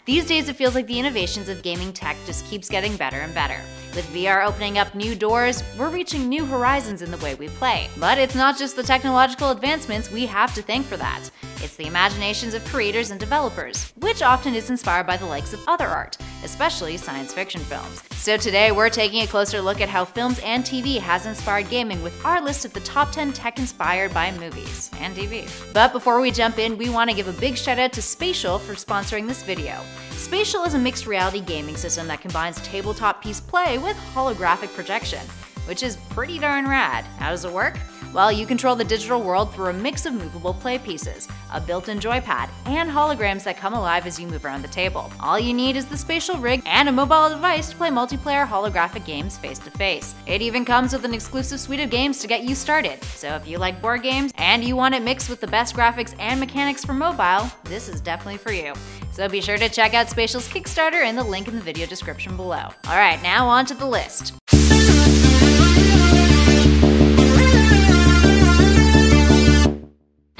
These days, it feels like the innovations of gaming tech just keeps getting better and better. With VR opening up new doors, we're reaching new horizons in the way we play. But it's not just the technological advancements we have to thank for that. It's the imaginations of creators and developers, which often is inspired by the likes of other art, especially science fiction films. So today, we're taking a closer look at how films and TV has inspired gaming with our list of the top 10 tech inspired by movies and TV. But before we jump in, we want to give a big shout out to Spatial for sponsoring this video. Spatial is a mixed reality gaming system that combines tabletop piece play with holographic projection, which is pretty darn rad. How does it work? Well, you control the digital world through a mix of movable play pieces, a built-in joypad, and holograms that come alive as you move around the table. All you need is the spatial rig and a mobile device to play multiplayer holographic games face-to-face. It even comes with an exclusive suite of games to get you started. So if you like board games and you want it mixed with the best graphics and mechanics for mobile, this is definitely for you. So be sure to check out Spatial's Kickstarter in the link in the video description below. Alright, now on to the list.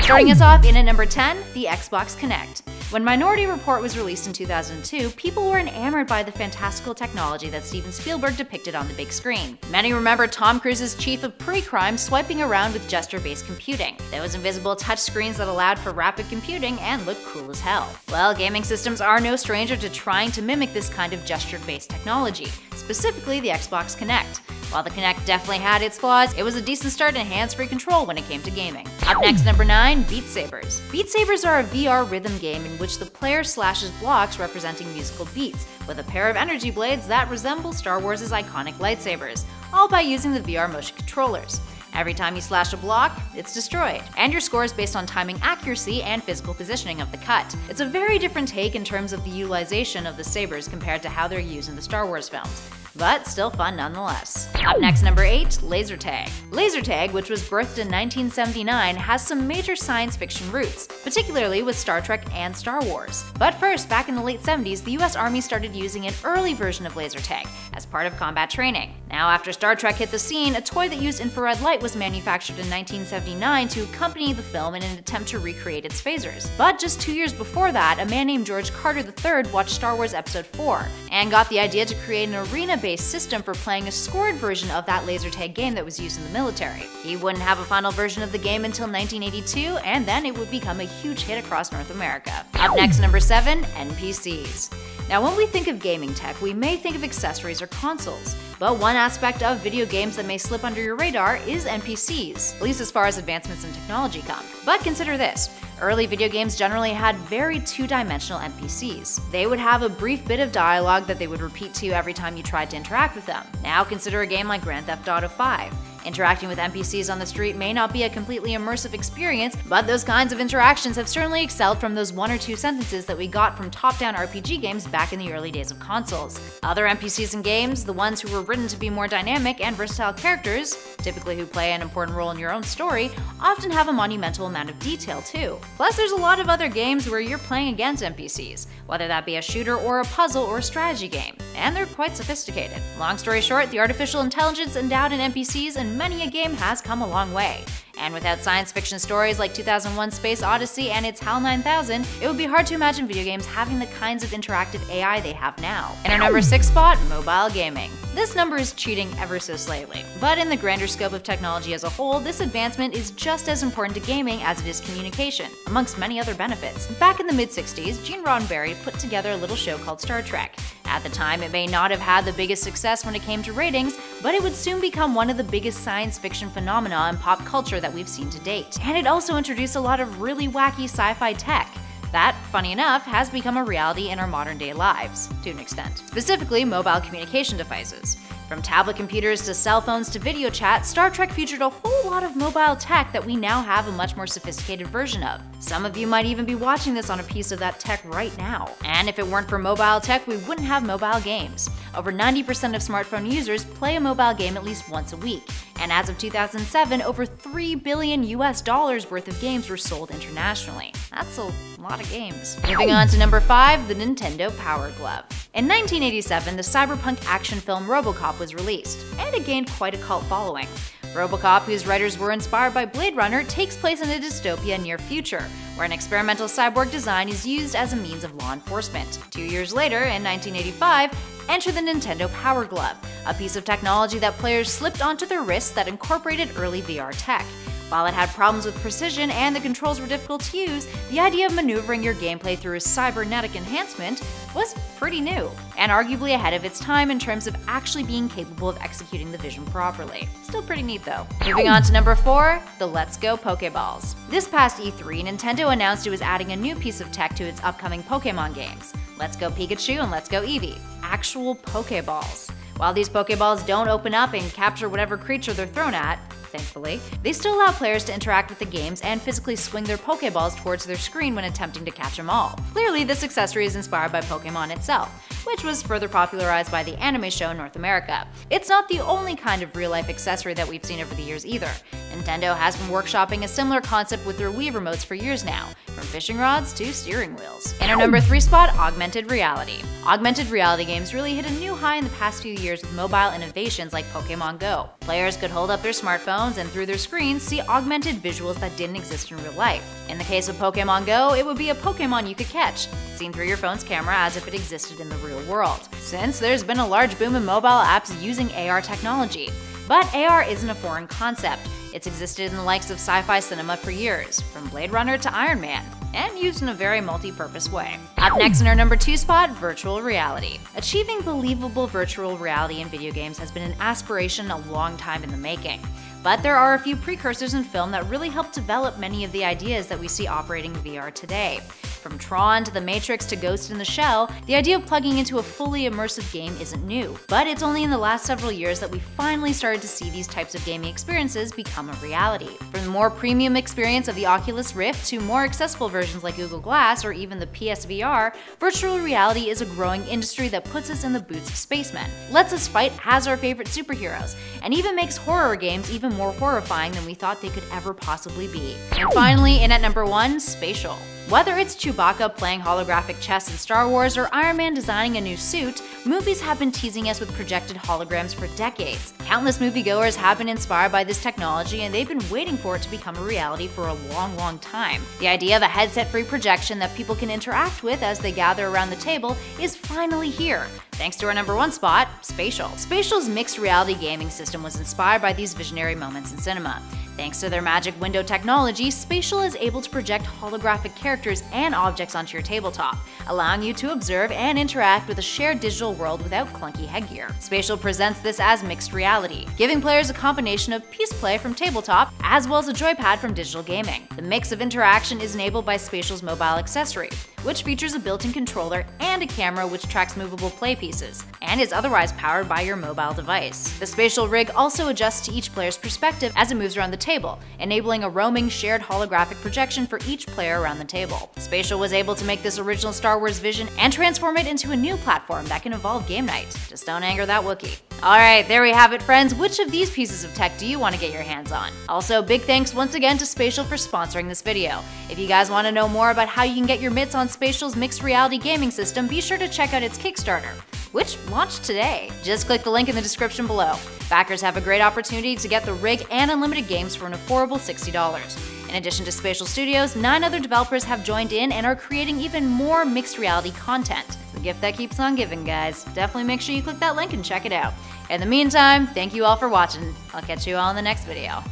Starting us off in at number 10, the Xbox Kinect. When Minority Report was released in 2002, people were enamored by the fantastical technology that Steven Spielberg depicted on the big screen. Many remember Tom Cruise's chief of pre-crime swiping around with gesture-based computing, those invisible touchscreens that allowed for rapid computing and looked cool as hell. Well, gaming systems are no stranger to trying to mimic this kind of gesture-based technology, specifically the Xbox Kinect. While the Kinect definitely had its flaws, it was a decent start in hands-free control when it came to gaming. Up next, number 9, Beat Sabers. Beat Sabers are a VR rhythm game in which the player slashes blocks representing musical beats, with a pair of energy blades that resemble Star Wars' iconic lightsabers, all by using the VR motion controllers. Every time you slash a block, it's destroyed, and your score is based on timing accuracy and physical positioning of the cut. It's a very different take in terms of the utilization of the sabers compared to how they're used in the Star Wars films, but still fun nonetheless. Up next, number 8, Laser Tag. Laser Tag, which was birthed in 1979, has some major science fiction roots, particularly with Star Trek and Star Wars. But first, back in the late 70s, the US Army started using an early version of laser tag as part of combat training. Now, after Star Trek hit the scene, a toy that used infrared light was manufactured in 1979 to accompany the film in an attempt to recreate its phasers. But just 2 years before that, a man named George Carter III watched Star Wars Episode 4 and got the idea to create an arena-based system for playing a scored version of that laser tag game that was used in the military. He wouldn't have a final version of the game until 1982, and then it would become a huge hit across North America. Up next, number 7, NPCs. Now, when we think of gaming tech, we may think of accessories or consoles, but one aspect of video games that may slip under your radar is NPCs, at least as far as advancements in technology come. But consider this. Early video games generally had very two-dimensional NPCs. They would have a brief bit of dialogue that they would repeat to you every time you tried to interact with them. Now consider a game like Grand Theft Auto 5. Interacting with NPCs on the street may not be a completely immersive experience, but those kinds of interactions have certainly excelled from those 1 or 2 sentences that we got from top-down RPG games back in the early days of consoles. Other NPCs in games, the ones who were written to be more dynamic and versatile characters, typically who play an important role in your own story, often have a monumental amount of detail too. Plus, there's a lot of other games where you're playing against NPCs, whether that be a shooter or a puzzle or a strategy game, and they're quite sophisticated. Long story short, the artificial intelligence endowed in NPCs in many a game has come a long way. And without science fiction stories like 2001: Space Odyssey and its HAL 9000, it would be hard to imagine video games having the kinds of interactive AI they have now. In our number 6 spot, mobile gaming. This number is cheating ever so slightly, but in the grander scope of technology as a whole, this advancement is just as important to gaming as it is communication, amongst many other benefits. Back in the mid-60s, Gene Roddenberry put together a little show called Star Trek. At the time, it may not have had the biggest success when it came to ratings, but it would soon become one of the biggest science fiction phenomena in pop culture that we've seen to date. And it also introduced a lot of really wacky sci-fi tech that, funny enough, has become a reality in our modern day lives, to an extent. Specifically, mobile communication devices. From tablet computers to cell phones to video chat, Star Trek featured a whole lot of mobile tech that we now have a much more sophisticated version of. Some of you might even be watching this on a piece of that tech right now. And if it weren't for mobile tech, we wouldn't have mobile games. Over 90% of smartphone users play a mobile game at least once a week. And as of 2007, over $3 billion worth of games were sold internationally. That's a lot of games. Moving on to number 5, the Nintendo Power Glove. In 1987, the cyberpunk action film RoboCop was released, and it gained quite a cult following. RoboCop, whose writers were inspired by Blade Runner, takes place in a dystopia near future, where an experimental cyborg design is used as a means of law enforcement. 2 years later, in 1985, enter the Nintendo Power Glove, a piece of technology that players slipped onto their wrists that incorporated early VR tech. While it had problems with precision and the controls were difficult to use, the idea of maneuvering your gameplay through a cybernetic enhancement was pretty new, and arguably ahead of its time in terms of actually being capable of executing the vision properly. Still pretty neat though. Moving on to number 4, the Let's Go Pokeballs. This past E3, Nintendo announced it was adding a new piece of tech to its upcoming Pokemon games. Let's Go Pikachu and Let's Go Eevee. Actual Pokeballs. While these Pokeballs don't open up and capture whatever creature they're thrown at, thankfully, they still allow players to interact with the games and physically swing their Pokeballs towards their screen when attempting to catch them all. Clearly, this accessory is inspired by Pokemon itself, which was further popularized by the anime show in North America. It's not the only kind of real-life accessory that we've seen over the years either. Nintendo has been workshopping a similar concept with their Wii remotes for years now, from fishing rods to steering wheels. In our number 3 spot, Augmented Reality. Augmented reality games really hit a new high in the past few years with mobile innovations like Pokemon Go. Players could hold up their smartphones and through their screens see augmented visuals that didn't exist in real life. In the case of Pokemon Go, it would be a Pokemon you could catch, seen through your phone's camera as if it existed in the real world. Since there's been a large boom in mobile apps using AR technology. But AR isn't a foreign concept. It's existed in the likes of sci-fi cinema for years, from Blade Runner to Iron Man, and used in a very multi-purpose way. Up next in our number 2 spot, virtual reality. Achieving believable virtual reality in video games has been an aspiration a long time in the making. But there are a few precursors in film that really helped develop many of the ideas that we see operating in VR today. From Tron to The Matrix to Ghost in the Shell, the idea of plugging into a fully immersive game isn't new. But it's only in the last several years that we finally started to see these types of gaming experiences become a reality. From the more premium experience of the Oculus Rift to more accessible versions like Google Glass or even the PSVR, virtual reality is a growing industry that puts us in the boots of spacemen, lets us fight as our favorite superheroes, and even makes horror games even more horrifying than we thought they could ever possibly be. And finally, in at number 1, Spatial. Whether it's Chewbacca playing holographic chess in Star Wars or Iron Man designing a new suit, movies have been teasing us with projected holograms for decades. Countless moviegoers have been inspired by this technology and they've been waiting for it to become a reality for a long time. The idea of a headset-free projection that people can interact with as they gather around the table is finally here, thanks to our number 1 spot, Spatial. Spatial's mixed reality gaming system was inspired by these visionary moments in cinema. Thanks to their magic window technology, Spatial is able to project holographic characters and objects onto your tabletop, allowing you to observe and interact with a shared digital world without clunky headgear. Spatial presents this as mixed reality, giving players a combination of piece play from tabletop as well as a joypad from digital gaming. The mix of interaction is enabled by Spatial's mobile accessory, which features a built-in controller and a camera which tracks movable play pieces, and is otherwise powered by your mobile device. The Spatial rig also adjusts to each player's perspective as it moves around the table, enabling a roaming shared holographic projection for each player around the table. Spatial was able to make this original Star Wars vision and transform it into a new platform that can involve game night. Just don't anger that Wookiee. Alright, there we have it friends. Which of these pieces of tech do you want to get your hands on? Also, big thanks once again to Spatial for sponsoring this video. If you guys want to know more about how you can get your mitts on Spatial's mixed reality gaming system, be sure to check out its Kickstarter, which launched today. Just click the link in the description below. Backers have a great opportunity to get the rig and unlimited games for an affordable $60. In addition to Spatial Studios, 9 other developers have joined in and are creating even more mixed reality content. The gift that keeps on giving, guys. Definitely make sure you click that link and check it out. In the meantime, thank you all for watching. I'll catch you all in the next video.